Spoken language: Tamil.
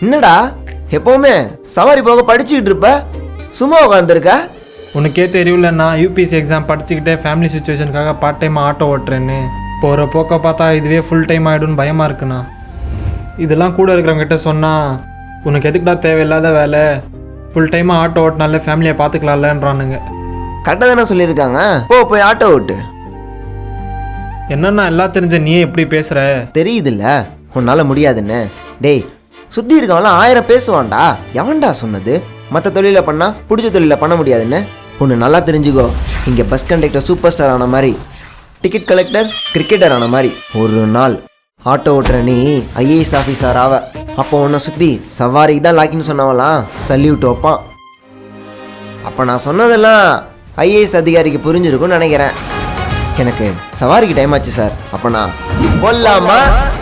என்னடா எப்பவுமே சவாரி போக படிச்சுக்கிட்டு இருப்ப, சும்மா உட்காந்துருக்க? உனக்கே தெரியலண்ணா, யூபிஎஸ்சி எக்ஸாம் படிச்சுக்கிட்டே ஃபேமிலி சுச்சுவேஷனுக்காக பார்ட் டைம் ஆட்டோ ஓட்டுறேன்னு. போகிற போக்க பார்த்தா இதுவே ஃபுல் டைம் ஆகிடும்னு பயமாக இருக்குண்ணா. இதெல்லாம் கூட இருக்கிறவங்ககிட்ட சொன்னால் உனக்கு எதுக்குடா தேவையில்லாத வேலை, ஃபுல் டைமாக ஆட்டோ ஓட்டினாலே ஃபேமிலியை பார்த்துக்கலாம்லன்றானுங்க. கரெக்டாக தானே சொல்லியிருக்காங்க, போய் ஆட்டோ ஓட்டு. என்னன்னா எல்லாம் தெரிஞ்ச நீயே எப்படி பேசுகிற? தெரியுதுல்ல உன்னால் முடியாதுன்னு. டேய், சுற்றி இருக்கவன்லாம் 1000 பேசுவான்டா. எவன்டா சொன்னது மற்ற தொழிலை பண்ணால் பிடிச்ச தொழிலை பண்ண முடியாதுன்னு? ஒன்று நல்லா தெரிஞ்சுக்கோ, இங்கே பஸ் கண்டக்டர் சூப்பர் ஸ்டார் ஆன மாதிரி, டிக்கெட் கலெக்டர் கிரிக்கெட்டர் ஆன மாதிரி, ஒரு நாள் ஆட்டோ ஓட்டுற நீ ஐஏஎஸ் ஆஃபீஸர் ஆவ. அப்போ உன்னை சுற்றி சவாரிக்கு தான் லாக்கின்னு சொன்னவலாம் சல்யூட் வைப்பான். அப்போ நான் சொன்னதெல்லாம் ஐஏஎஸ் அதிகாரிக்கு புரிஞ்சிருக்கும்னு நினைக்கிறேன். எனக்கு சவாரிக்கு டைம் ஆச்சு சார், அப்போ நான் போடலாமா?